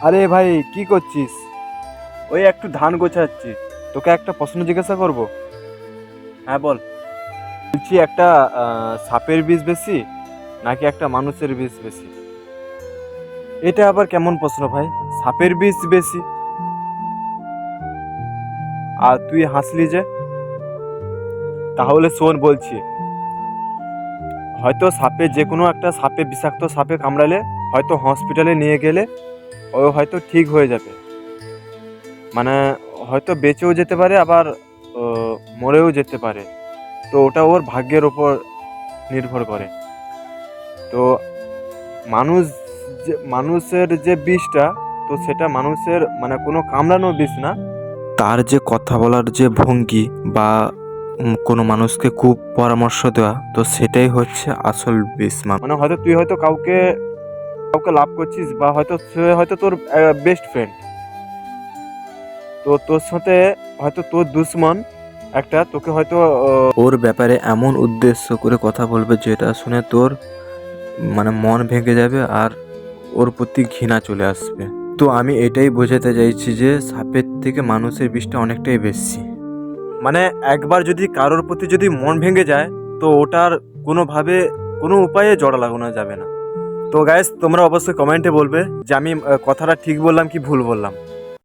আরে ভাই, কি করছিস? ওই একটু ধান গোছাচ্ছি। তোকে একটা প্রশ্ন জিজ্ঞাসা করব? হ্যাঁ, বল। বলছি, একটা সাপের বিষ বেশি নাকি একটা মানুষের বিষ বেশি? এটা আবার কেমন প্রশ্ন ভাই? সাপের বিষ বেশি। আর তুই হাসলি যে? তাহলে শোন বলছি। হয়তো সাপে, যে কোনো একটা সাপে, বিষাক্ত সাপে কামড়ালে হয়তো হসপিটালে নিয়ে গেলে ও হয়তো ঠিক হয়ে যাবে। মানে হয়তো বেঁচেও যেতে পারে, আবার ও, মরেও যেতে পারে। তো ওটা ওর ভাগ্যের ওপর নির্ভর করে। তো মানুষ, যে মানুষের যে বিষটা, তো সেটা মানুষের মানে কোনো কামড়ানো বিষ না। তার যে কথা বলার যে ভঙ্গি বা কোনো মানুষকে খুব পরামর্শ দেওয়া, তো সেটাই হচ্ছে আসল বিষ। মানে হয়তো তুই হয়তো কাউকে কাউকে লাভ করছিস, বা হয়তো সে হয়তো তোর বেস্ট ফ্রেন্ড। তো তোর সাথে হয়তো তোর দুশ্মন একটা তোকে হয়তো ওর ব্যাপারে এমন উদ্দেশ্য করে কথা বলবে যেটা শুনে তোর মানে মন ভেঙে যাবে, আর ওর প্রতি ঘৃণা চলে আসবে। তো আমি এটাই বোঝাতে চাইছি যে সাপের থেকে মানুষের বিষটা অনেকটাই বেশি। মানে একবার যদি কারোর প্রতি যদি মন ভেঙে যায়, তো ওটার কোনোভাবে কোনো উপায়ে জোড়া লাগানো যাবে না। তো গাইস, তোমরা অবশ্যই কমেন্টে বলবে যে আমি কথাটা ঠিক বললাম কি ভুল বললাম।